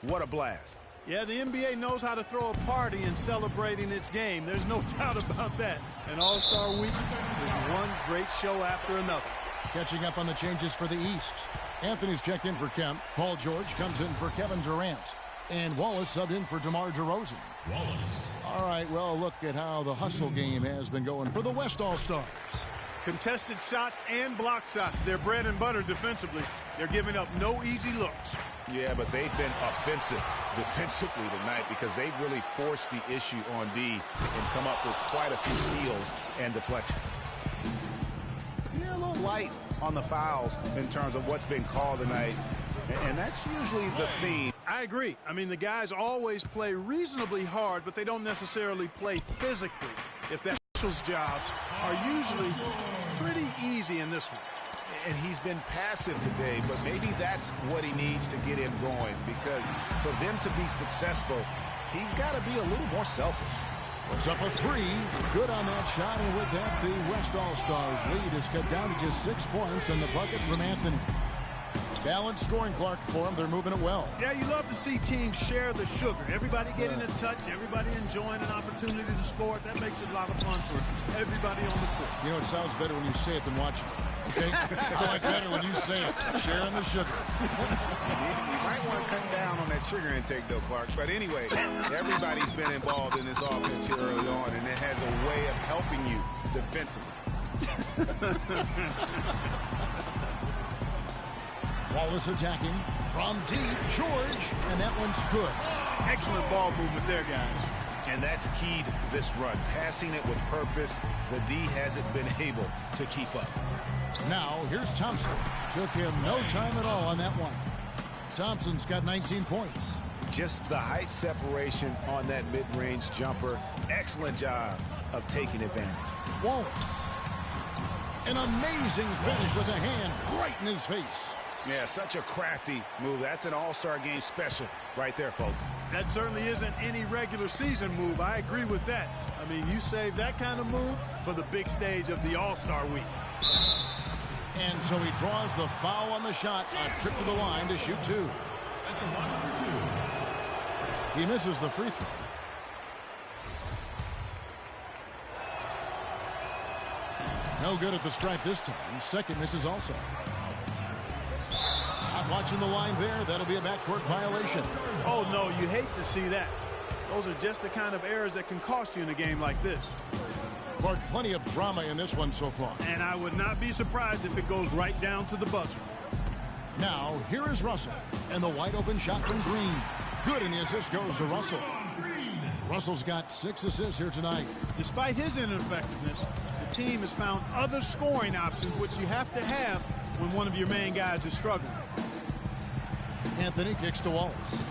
What a blast. Yeah, the NBA knows how to throw a party in celebrating its game. There's no doubt about that. An All-Star Week is one great show after another. Catching up on the changes for the East. Anthony's checked in for Kemp. Paul George comes in for Kevin Durant. And Wallace subbed in for DeMar DeRozan. Wallace. All right, well, look at how the hustle game has been going for the West All-Stars. Contested shots and block shots. They're bread and butter defensively. They're giving up no easy looks. Yeah, but they've been offensive defensively tonight because they've really forced the issue on D and come up with quite a few steals and deflections. Yeah, a little light on the fouls in terms of what's been called tonight, and that's usually the theme. I agree. I mean, the guys always play reasonably hard, but they don't necessarily play physically. If that jobs are usually pretty easy in this one. And he's been passive today, but maybe that's what he needs to get him going, because for them to be successful, he's got to be a little more selfish. Puts up a three. Good on that shot, and with that, the West All-Stars lead is cut down to just 6 points, and the bucket from Anthony. Balanced scoring, Clark, for them. They're moving it well. Yeah, you love to see teams share the sugar. Everybody getting a touch, everybody enjoying an opportunity to score. That makes it a lot of fun for everybody on the court. You know, it sounds better when you say it than watching it. Okay? I like better when you say it. Sharing the sugar. You might want to cut down on that sugar intake, though, Clark. But anyway, everybody's been involved in this offense here early on, and it has a way of helping you defensively. Wallace attacking from deep. George, and that one's good. Excellent ball movement there, guys. And that's key to this run. Passing it with purpose. The D hasn't been able to keep up. Now, here's Thompson. Took him no time at all on that one. Thompson's got 19 points. Just the height separation on that mid-range jumper. Excellent job of taking advantage. Wallace. An amazing finish with a hand right in his face. Yeah, such a crafty move. That's an all-star game special right there, folks. That certainly isn't any regular season move. I agree with that. I mean, you save that kind of move for the big stage of the All-Star Week. And so he draws the foul on the shot. A trip to the line to shoot two. At the line for two. He misses the free throw. No good at the stripe this time. Second misses also. Not watching the line there. That'll be a backcourt violation. Oh, no, you hate to see that. Those are just the kind of errors that can cost you in a game like this. Clark, plenty of drama in this one so far. And I would not be surprised if it goes right down to the buzzer. Now, here is Russell. And the wide open shot from Green. Good, and the assist goes to Russell. Russell's got 6 assists here tonight. Despite his ineffectiveness, the team has found other scoring options, which you have to have when one of your main guys is struggling. Anthony kicks to Wallace.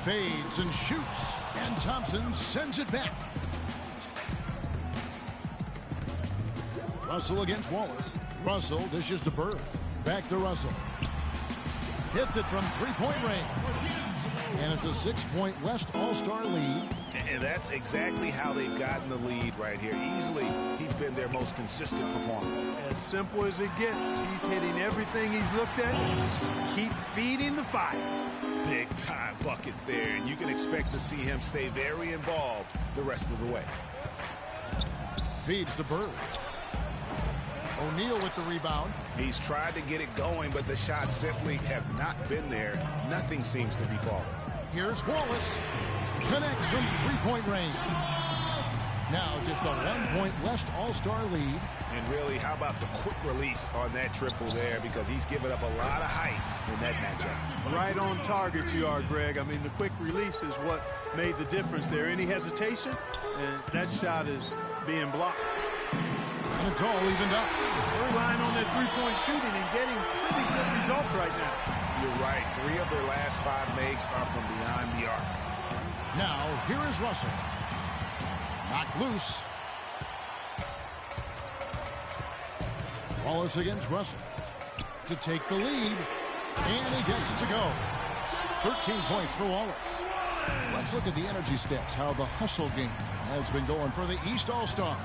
Fades and shoots. And Thompson sends it back. Russell against Wallace. Russell dishes to Bird. Back to Russell. Hits it from three-point range. And it's a 6-point West All-Star lead. And that's exactly how they've gotten the lead right here. Easily, he's been their most consistent performer. As simple as it gets. He's hitting everything he's looked at. Keep feeding the fire. Big time bucket there, and you can expect to see him stay very involved the rest of the way. Feeds to Bird. O'Neal with the rebound. He's tried to get it going, but the shots simply have not been there. Nothing seems to be falling. Here's Wallace. Connects from three-point range. Now just a 1-point West All-Star lead. And really, how about the quick release on that triple there, because he's given up a lot of height in that matchup. Right on target you are, Greg. I mean, the quick release is what made the difference there. Any hesitation, and that shot is being blocked. And it's all evened up. They're relying on their three-point shooting and getting pretty good results right now. You're right. 3 of their last 5 makes are from behind the arc. Now, here is Russell. Knocked loose. Wallace against Russell to take the lead. And he gets it to go. 13 points for Wallace. Let's look at the energy stats, how the hustle game has been going for the East All-Stars.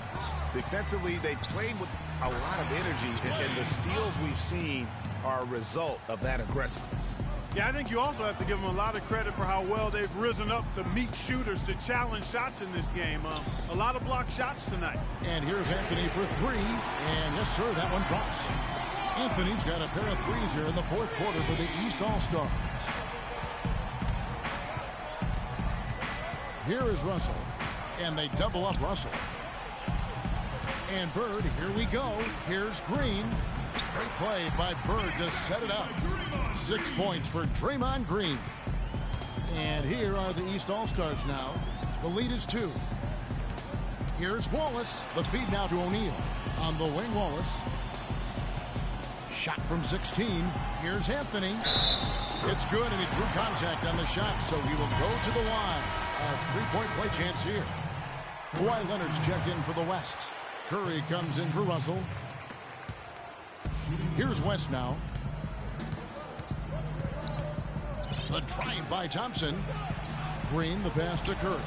Defensively, they played with a lot of energy, and the steals we've seen are a result of that aggressiveness. Yeah, I think you also have to give them a lot of credit for how well they've risen up to meet shooters to challenge shots in this game. A lot of blocked shots tonight. And here's Anthony for three. And yes, sir, that one drops. Anthony's got a pair of threes here in the fourth quarter for the East All-Stars. Here is Russell. And they double up Russell. And Bird, here we go. Here's Green. Great play by Bird to set it up. 6 points for Draymond Green. And here are the East All-Stars now. The lead is 2. Here's Wallace. The feed now to O'Neal. On the wing, Wallace. Shot from 16. Here's Anthony. It's good, and he drew contact on the shot, so he will go to the line. A three-point play chance here. Kawhi Leonard's checked in for the West. Curry comes in for Russell. Here's West now. The drive by Thompson. Green, the pass to Curry.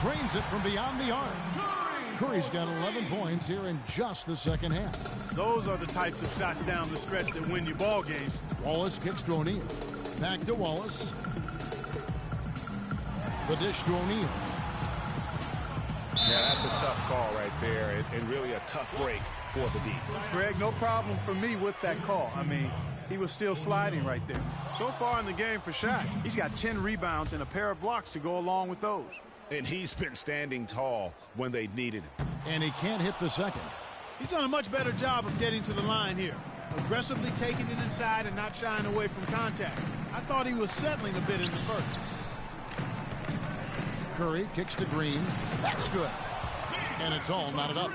Trains it from beyond the arc. Curry's got 11 points here in just the second half. Those are the types of shots down the stretch that win you ball games. Wallace kicks to O'Neal. Back to Wallace. The dish to O'Neal. Yeah, that's a tough call right there, and really a tough break for the defense. Greg, no problem for me with that call. I mean, he was still sliding right there. So far in the game for Shaq, he's got 10 rebounds and a pair of blocks to go along with those. And he's been standing tall when they needed him. And he can't hit the second. He's done a much better job of getting to the line here. Aggressively taking it inside and not shying away from contact. I thought he was settling a bit in the first. Curry kicks to Green. That's good. And it's all knotted up.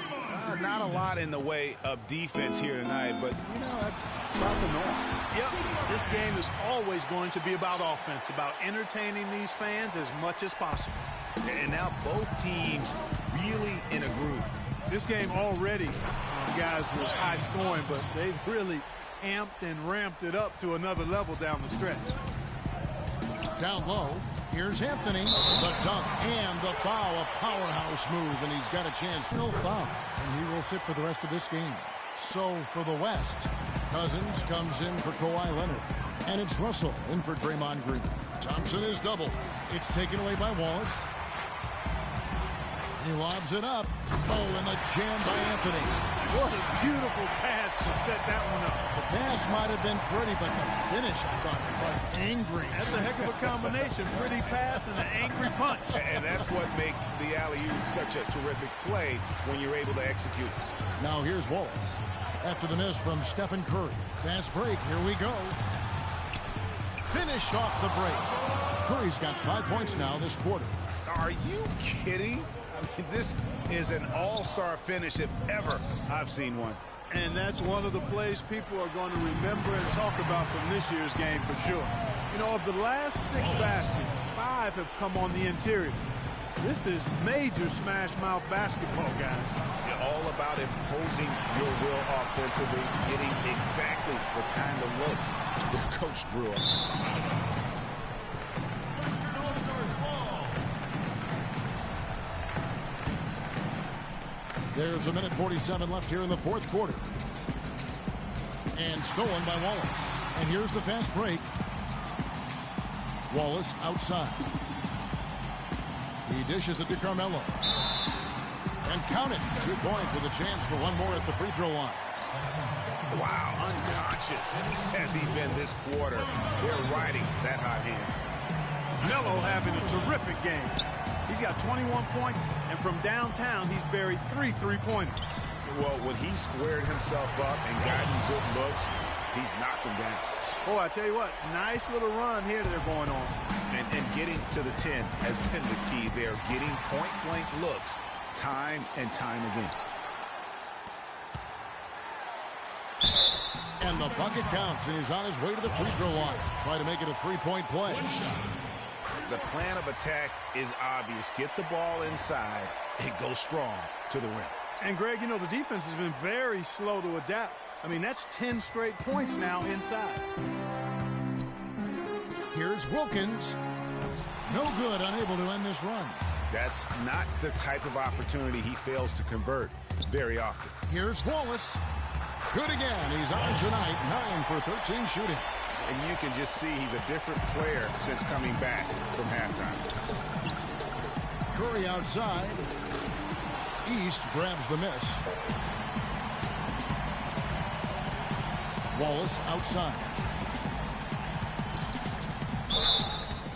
Not a lot in the way of defense here tonight, but, you know, that's about the norm. Yep, this game is always going to be about offense, about entertaining these fans as much as possible. And now both teams really in a groove. This game already, guys, was high scoring, but they've really amped and ramped it up to another level down the stretch. Down low, here's Anthony. The dunk and the foul. A powerhouse move, and he's got a chance. No foul, and he will sit for the rest of this game. So for the West, Cousins comes in for Kawhi Leonard. And it's Russell in for Draymond Green. Thompson is double. It's taken away by Wallace. He lobs it up. Oh, and the jam by Anthony. What a beautiful pass to set that one up. The pass might have been pretty, but the finish, I thought, was angry. That's a heck of a combination. Pretty pass and an angry punch. And that's what makes the alley-oop such a terrific play when you're able to execute. Now here's Wallace. After the miss from Stephen Curry. Fast break. Here we go. Finish off the break. Curry's got 5 points now this quarter. Are you kidding? I mean, this is an all-star finish if ever I've seen one. And that's one of the plays people are going to remember and talk about from this year's game for sure. You know, of the last 6 baskets, 5 have come on the interior. This is major smash-mouth basketball, guys. You're all about imposing your will offensively, getting exactly the kind of looks that Coach drew up. There's a minute 47 left here in the fourth quarter. And stolen by Wallace. And here's the fast break. Wallace outside. He dishes it to Carmelo. And count it. 2 points with a chance for one more at the free throw line. Wow, unconscious has he been this quarter. They're riding that hot hand. Melo having a terrific game. He's got 21 points, and from downtown, he's buried 3 three-pointers. Well, when he squared himself up and gotten good looks, he's knocked them down. Oh, I tell you what, nice little run here they're going on. And getting to the 10 has been the key. They're getting point-blank looks time and time again. And the bucket counts, and he's on his way to the free throw line. Try to make it a 3-point play. The plan of attack is obvious. Get the ball inside and go strong to the rim. And, Greg, you know, the defense has been very slow to adapt. I mean, that's 10 straight points now inside. Here's Wilkins. No good, unable to end this run. That's not the type of opportunity he fails to convert very often. Here's Wallace. Good again. He's on tonight, 9 for 13 shooting. And you can just see he's a different player since coming back from halftime. Curry outside. East grabs the miss. Wallace outside.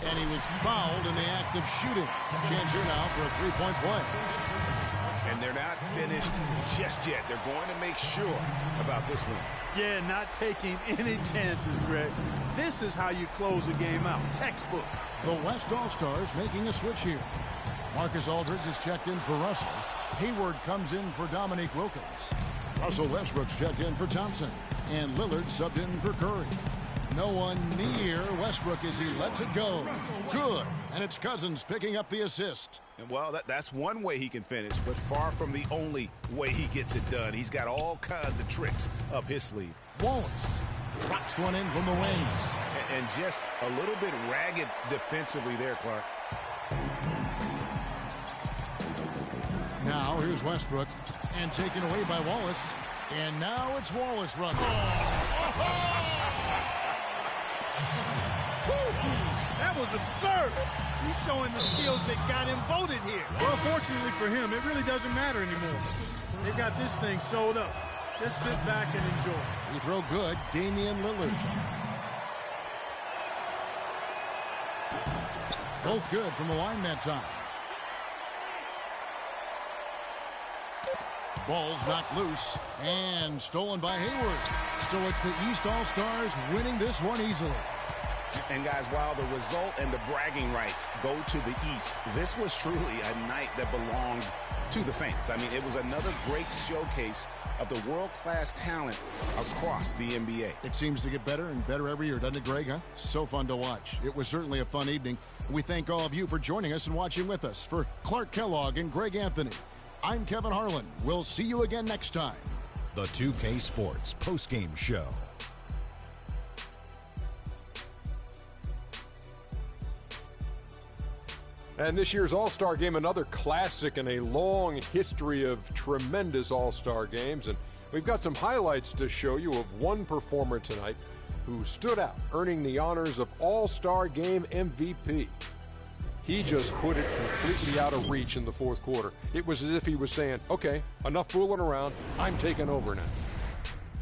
And he was fouled in the act of shooting. Chance here now for a three-point play. And they're not finished just yet. They're going to make sure about this one. Yeah, not taking any chances, Greg. This is how you close a game out. Textbook. The West All-Stars making a switch here. Marcus Aldridge is checked in for Russell. Hayward comes in for Dominique Wilkins. Russell Westbrook's checked in for Thompson. And Lillard subbed in for Curry. No one near Westbrook as he lets it go. Good. And it's Cousins picking up the assist. And well, that's one way he can finish, but far from the only way he gets it done. He's got all kinds of tricks up his sleeve. Wallace drops one in from the wings. And just a little bit ragged defensively there, Clark. Now here's Westbrook. And taken away by Wallace. And now it's Wallace running. That was absurd. He's showing the skills that got him voted here. Well, fortunately for him, it really doesn't matter anymore. They got this thing sewed up. Just sit back and enjoy. Free throw good. Damian Lillard. Both good from the line that time. Ball's knocked loose and stolen by Hayward. So it's the East All-Stars winning this one easily. And guys, while the result and the bragging rights go to the East, this was truly a night that belonged to the fans. I mean, it was another great showcase of the world-class talent across the NBA. It seems to get better and better every year, doesn't it, Greg? Huh? So fun to watch. It was certainly a fun evening. We thank all of you for joining us and watching with us. For Clark Kellogg and Greg Anthony, I'm Kevin Harlan. We'll see you again next time. The 2K Sports postgame show. And this year's All-Star Game, another classic in a long history of tremendous All-Star games. And we've got some highlights to show you of one performer tonight who stood out, earning the honors of All-Star Game MVP. He just put it completely out of reach in the fourth quarter. It was as if he was saying, okay, enough fooling around, I'm taking over now.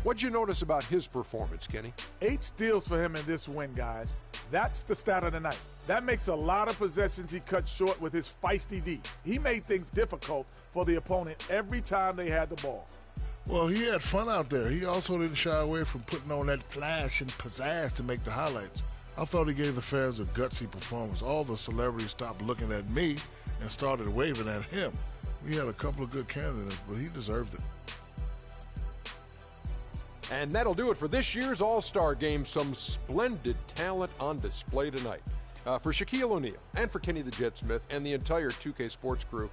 What'd you notice about his performance, Kenny? 8 steals for him in this win, guys. That's the stat of the night. That makes a lot of possessions he cut short with his feisty D. He made things difficult for the opponent every time they had the ball. Well, he had fun out there. He also didn't shy away from putting on that flash and pizzazz to make the highlights. I thought he gave the fans a gutsy performance. All the celebrities stopped looking at me and started waving at him. We had a couple of good candidates, but he deserved it. And that'll do it for this year's All-Star Game. Some splendid talent on display tonight. For Shaquille O'Neal and for Kenny the Jet Smith and the entire 2K Sports crew,